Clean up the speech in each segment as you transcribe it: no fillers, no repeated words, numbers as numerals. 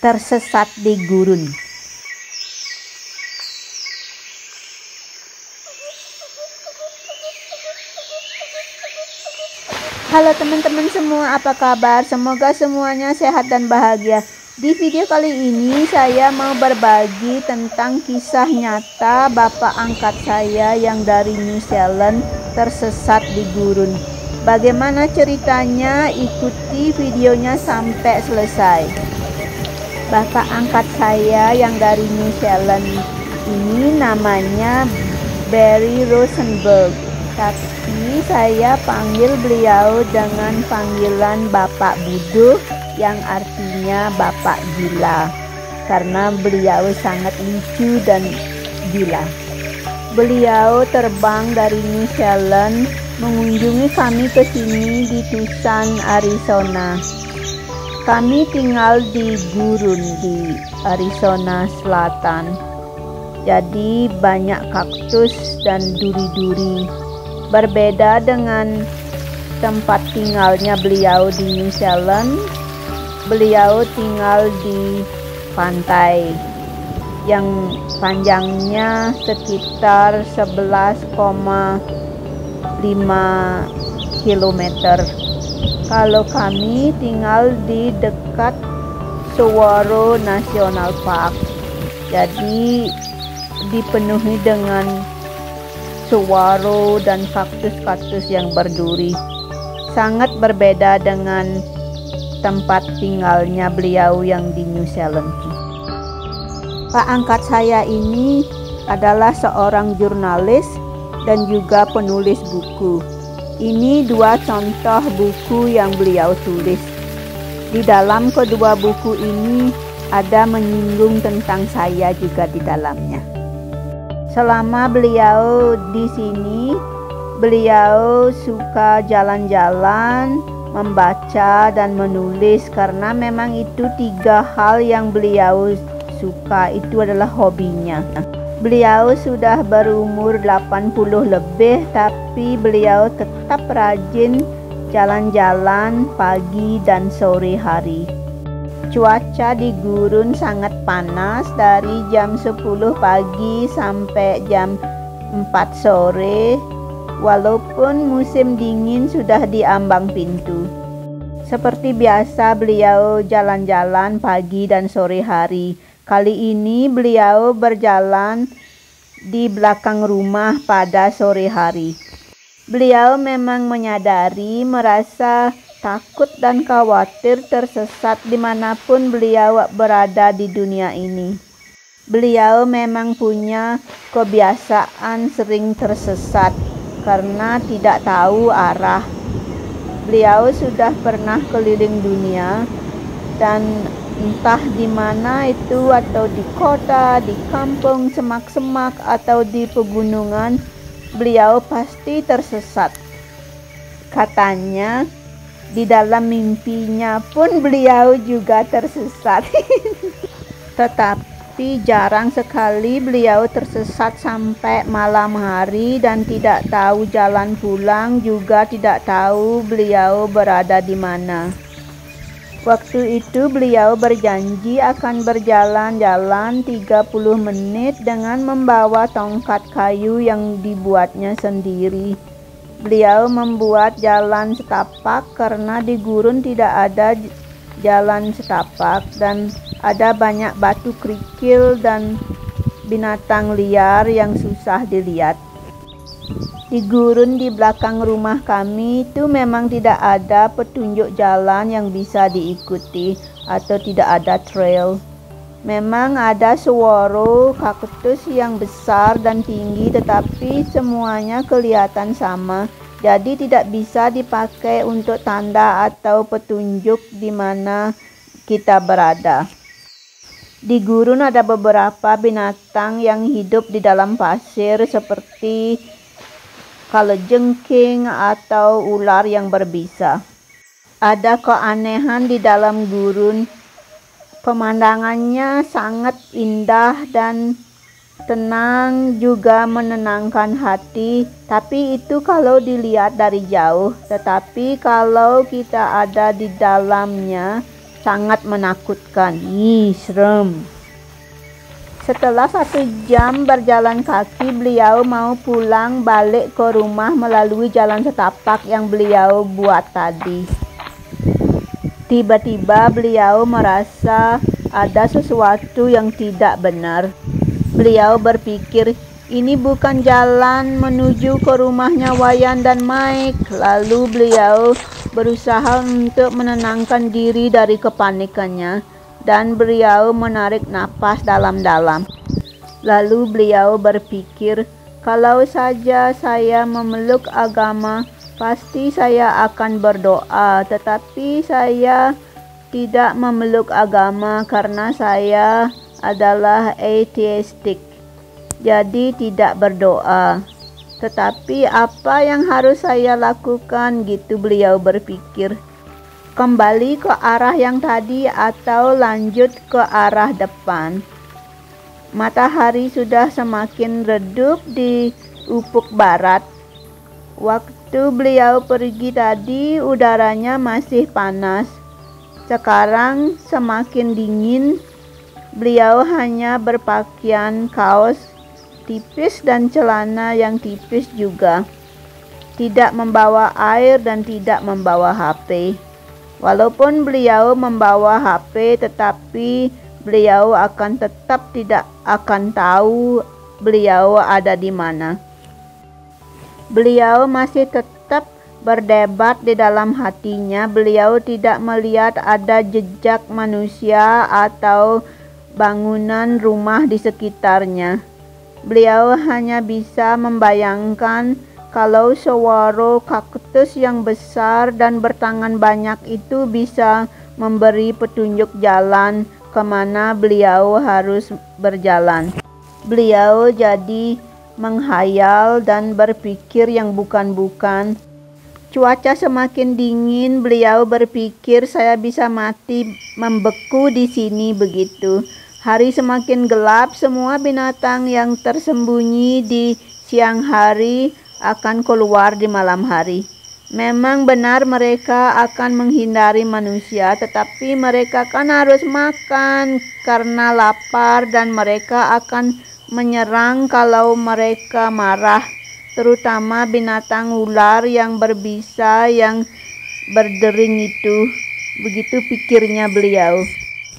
tersesat di gurun. Halo teman-teman semua, apa kabar? Semoga semuanya sehat dan bahagia. Di video kali ini saya mau berbagi tentang kisah nyata bapak angkat saya yang dari New Zealand tersesat di gurun. Bagaimana ceritanya? Ikuti videonya sampai selesai. Bapak angkat saya yang dari New Zealand ini namanya Barry Rosenberg, tapi saya panggil beliau dengan panggilan Bapak Buduh yang artinya Bapak Gila, karena beliau sangat lucu dan gila. Beliau terbang dari New Zealand mengunjungi kami ke sini di Tucson, Arizona. Kami tinggal di gurun di Arizona Selatan. Jadi banyak kaktus dan duri-duri. Berbeda dengan tempat tinggalnya beliau di New Zealand, beliau tinggal di pantai yang panjangnya sekitar 11,5 km. Kalau kami tinggal di dekat Saguaro National Park, jadi dipenuhi dengan saguaro dan kaktus-kaktus yang berduri. Sangat berbeda dengan tempat tinggalnya beliau yang di New Zealand. Pak angkat saya ini adalah seorang jurnalis dan juga penulis buku. Ini dua contoh buku yang beliau tulis. Di dalam kedua buku ini ada menyinggung tentang saya juga di dalamnya. Selama beliau di sini, beliau suka jalan-jalan, membaca dan menulis, karena memang itu tiga hal yang beliau suka, itu adalah hobinya. Beliau sudah berumur 80 lebih, tapi beliau tetap rajin jalan-jalan pagi dan sore hari. Cuaca di gurun sangat panas dari jam 10 pagi sampai jam 4 sore, walaupun musim dingin sudah di ambang pintu. Seperti biasa beliau jalan-jalan pagi dan sore hari. Kali ini beliau berjalan di belakang rumah pada sore hari. Beliau memang menyadari, merasa takut dan khawatir tersesat dimanapun beliau berada di dunia ini. Beliau memang punya kebiasaan sering tersesat karena tidak tahu arah. Beliau sudah pernah keliling dunia, dan entah di mana itu, atau di kota, di kampung, semak-semak, atau di pegunungan, beliau pasti tersesat. Katanya di dalam mimpinya pun beliau juga tersesat. Tetapi jarang sekali beliau tersesat sampai malam hari dan tidak tahu jalan pulang, juga tidak tahu beliau berada di mana. Waktu itu beliau berjanji akan berjalan-jalan 30 menit dengan membawa tongkat kayu yang dibuatnya sendiri. Beliau membuat jalan setapak karena di gurun tidak ada jalan setapak dan ada banyak batu kerikil dan binatang liar yang susah dilihat. Di gurun di belakang rumah kami itu memang tidak ada petunjuk jalan yang bisa diikuti atau tidak ada trail. Memang ada saguaro, kaktus yang besar dan tinggi, tetapi semuanya kelihatan sama. Jadi tidak bisa dipakai untuk tanda atau petunjuk di mana kita berada. Di gurun ada beberapa binatang yang hidup di dalam pasir seperti kalajengking atau ular yang berbisa. Ada keanehan di dalam gurun. Pemandangannya sangat indah dan tenang, juga menenangkan hati. Tapi itu kalau dilihat dari jauh. Tetapi kalau kita ada di dalamnya, sangat menakutkan. Ih, serem. Setelah 1 jam berjalan kaki, beliau mau pulang balik ke rumah melalui jalan setapak yang beliau buat tadi. Tiba-tiba beliau merasa ada sesuatu yang tidak benar. Beliau berpikir, ini bukan jalan menuju ke rumahnya Wayan dan Mike. Lalu beliau berusaha untuk menenangkan diri dari kepanikannya dan beliau menarik napas dalam-dalam. Lalu beliau berpikir, kalau saja saya memeluk agama, pasti saya akan berdoa, tetapi saya tidak memeluk agama karena saya adalah ateistik, jadi tidak berdoa. Tetapi apa yang harus saya lakukan, gitu beliau berpikir. Kembali ke arah yang tadi atau lanjut ke arah depan? Matahari sudah semakin redup di ufuk barat. Waktu beliau pergi tadi udaranya masih panas. Sekarang semakin dingin. Beliau hanya berpakaian kaos tipis dan celana yang tipis juga. Tidak membawa air dan tidak membawa HP. Walaupun beliau membawa HP, tetapi beliau akan tetap tidak akan tahu beliau ada di mana. Beliau masih tetap berdebat di dalam hatinya. Beliau tidak melihat ada jejak manusia atau bangunan rumah di sekitarnya. Beliau hanya bisa membayangkan kalau saguaro kaktus yang besar dan bertangan banyak itu bisa memberi petunjuk jalan kemana beliau harus berjalan. Beliau jadi menghayal dan berpikir yang bukan-bukan. Cuaca semakin dingin, beliau berpikir saya bisa mati membeku di sini begitu. Hari semakin gelap, semua binatang yang tersembunyi di siang hari akan keluar di malam hari. Memang benar mereka akan menghindari manusia, tetapi mereka kan harus makan karena lapar dan mereka akan menyerang kalau mereka marah, terutama binatang ular yang berbisa yang berdering itu. Begitu pikirnya beliau.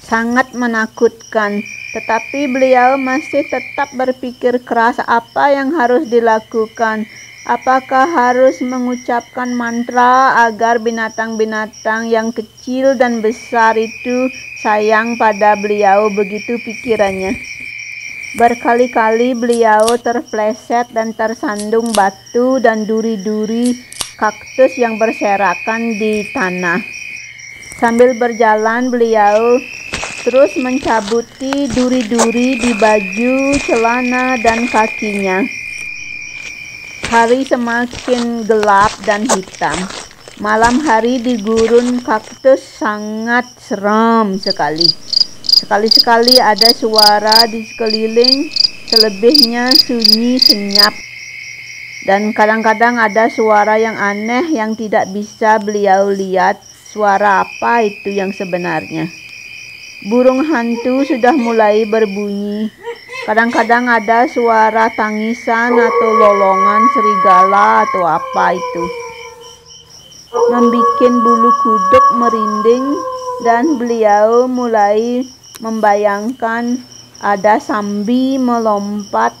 Sangat menakutkan, tetapi beliau masih tetap berpikir keras apa yang harus dilakukan. Apakah harus mengucapkan mantra agar binatang-binatang yang kecil dan besar itu sayang pada beliau? Begitu pikirannya. Berkali-kali beliau terpleset dan tersandung batu dan duri-duri kaktus yang berserakan di tanah. Sambil berjalan beliau terus mencabuti duri-duri di baju, celana, dan kakinya. Hari semakin gelap dan hitam. Malam hari di gurun kaktus sangat seram sekali. Sekali-sekali ada suara di sekeliling, selebihnya sunyi senyap. Dan kadang-kadang ada suara yang aneh yang tidak bisa beliau lihat. Suara apa itu yang sebenarnya? Burung hantu sudah mulai berbunyi. Kadang-kadang ada suara tangisan atau lolongan serigala atau apa itu. Membikin bulu kuduk merinding dan beliau mulai membayangkan ada sambi melompat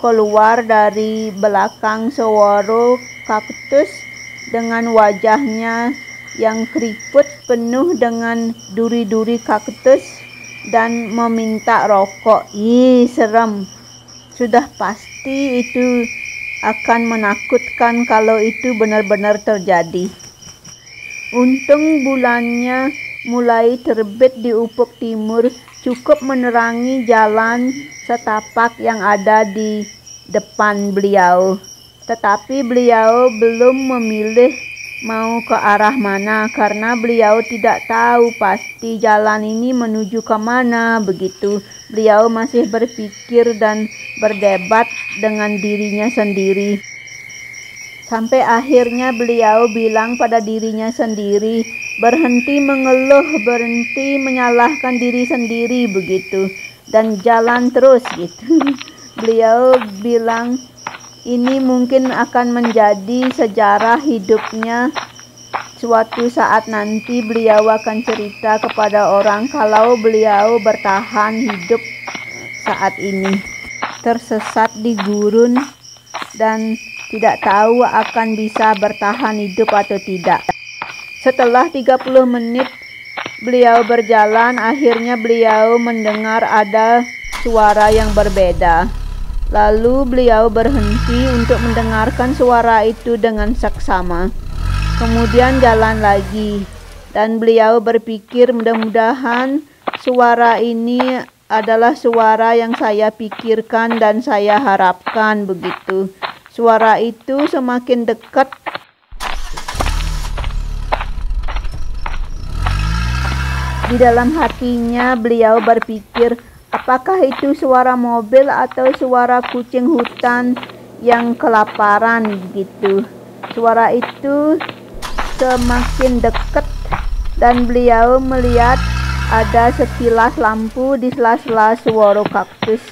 keluar dari belakang saguaro kaktus dengan wajahnya yang keriput penuh dengan duri-duri kaktus dan meminta rokok. Ih, serem. Sudah pasti itu akan menakutkan kalau itu benar-benar terjadi. Untung bulannya mulai terbit di ufuk timur, cukup menerangi jalan setapak yang ada di depan beliau. Tetapi beliau belum memilih mau ke arah mana karena beliau tidak tahu pasti jalan ini menuju ke mana. Begitu beliau masih berpikir dan berdebat dengan dirinya sendiri. Sampai akhirnya beliau bilang pada dirinya sendiri, berhenti mengeluh, berhenti menyalahkan diri sendiri begitu, dan jalan terus gitu. Beliau bilang ini mungkin akan menjadi sejarah hidupnya. Suatu saat nanti beliau akan cerita kepada orang kalau beliau bertahan hidup saat ini, tersesat di gurun dan tidak tahu akan bisa bertahan hidup atau tidak. Setelah 30 menit beliau berjalan, akhirnya beliau mendengar ada suara yang berbeda. Lalu beliau berhenti untuk mendengarkan suara itu dengan seksama. Kemudian jalan lagi, dan beliau berpikir mudah-mudahan suara ini adalah suara yang saya pikirkan dan saya harapkan begitu. Suara itu semakin dekat. Di dalam hatinya beliau berpikir, apakah itu suara mobil atau suara kucing hutan yang kelaparan gitu. Suara itu semakin dekat dan beliau melihat ada sekilas lampu di sela-sela suara kaktus.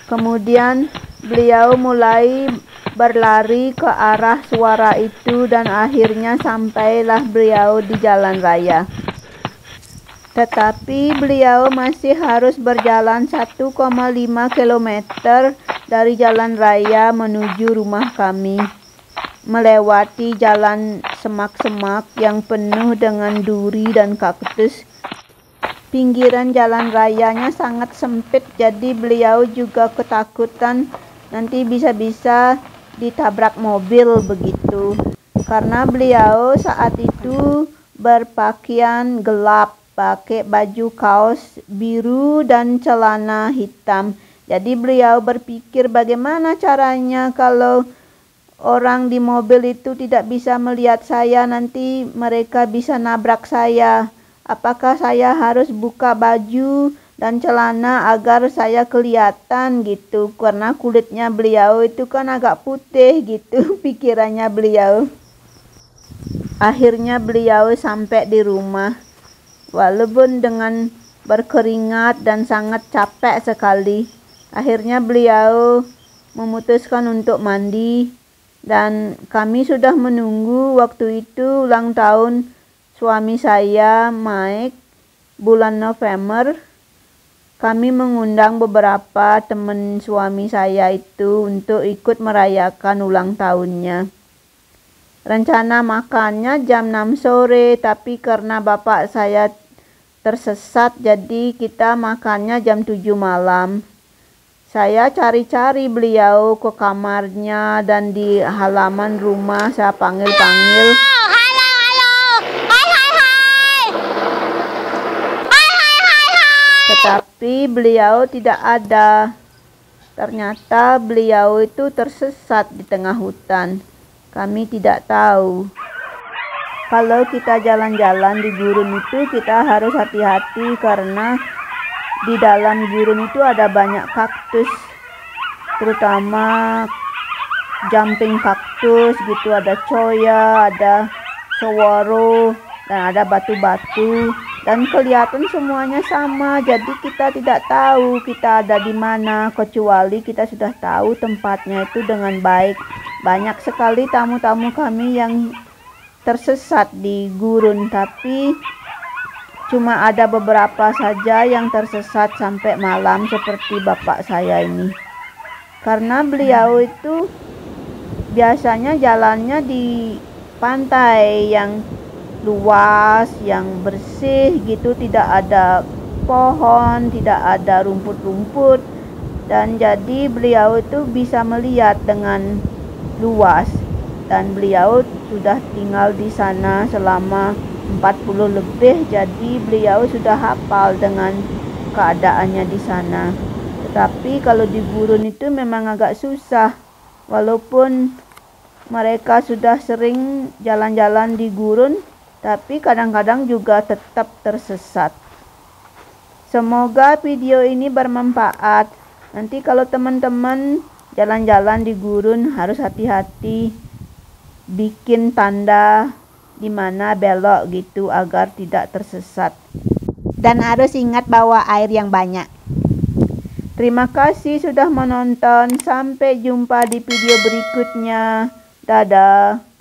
Kemudian beliau mulai berlari ke arah suara itu dan akhirnya sampailah beliau di jalan raya. Tetapi beliau masih harus berjalan 1,5 km dari jalan raya menuju rumah kami, melewati jalan semak-semak yang penuh dengan duri dan kaktus. Pinggiran jalan rayanya sangat sempit, jadi beliau juga ketakutan nanti bisa-bisa ditabrak mobil begitu. Karena beliau saat itu berpakaian gelap, pakai baju kaos biru dan celana hitam. Jadi beliau berpikir bagaimana caranya kalau orang di mobil itu tidak bisa melihat saya, nanti mereka bisa nabrak saya. Apakah saya harus buka baju dan celana agar saya kelihatan gitu, karena kulitnya beliau itu kan agak putih gitu. Pikirannya beliau. Akhirnya beliau sampai di rumah, walaupun dengan berkeringat dan sangat capek sekali. Akhirnya beliau memutuskan untuk mandi, dan kami sudah menunggu. Waktu itu ulang tahun suami saya, Mike, bulan November. Kami mengundang beberapa teman suami saya itu untuk ikut merayakan ulang tahunnya. Rencana makannya jam 6 sore, tapi karena bapak saya tersesat, jadi kita makannya jam 7 malam. Saya cari-cari beliau ke kamarnya dan di halaman rumah saya panggil-panggil. Tetapi beliau tidak ada. Ternyata beliau itu tersesat di tengah hutan. Kami tidak tahu. Kalau kita jalan-jalan di gurun itu kita harus hati-hati, karena di dalam gurun itu ada banyak kaktus, terutama jumping kaktus gitu, ada choya, ada saguaro, dan ada batu-batu, dan kelihatan semuanya sama. Jadi kita tidak tahu kita ada di mana, kecuali kita sudah tahu tempatnya itu dengan baik. Banyak sekali tamu-tamu kami yang tersesat di gurun, tapi cuma ada beberapa saja yang tersesat sampai malam seperti bapak saya ini. Karena beliau itu biasanya jalannya di pantai yang luas, yang bersih gitu, tidak ada pohon, tidak ada rumput-rumput, dan jadi beliau itu bisa melihat dengan luas. Dan beliau sudah tinggal di sana selama 40 lebih, jadi beliau sudah hafal dengan keadaannya di sana. Tetapi kalau di gurun itu memang agak susah, walaupun mereka sudah sering jalan-jalan di gurun, tapi kadang-kadang juga tetap tersesat. Semoga video ini bermanfaat. Nanti kalau teman-teman jalan-jalan di gurun harus hati-hati. bikin tanda di mana belok gitu agar tidak tersesat. Dan harus ingat bawa air yang banyak. Terima kasih sudah menonton. Sampai jumpa di video berikutnya. Dadah.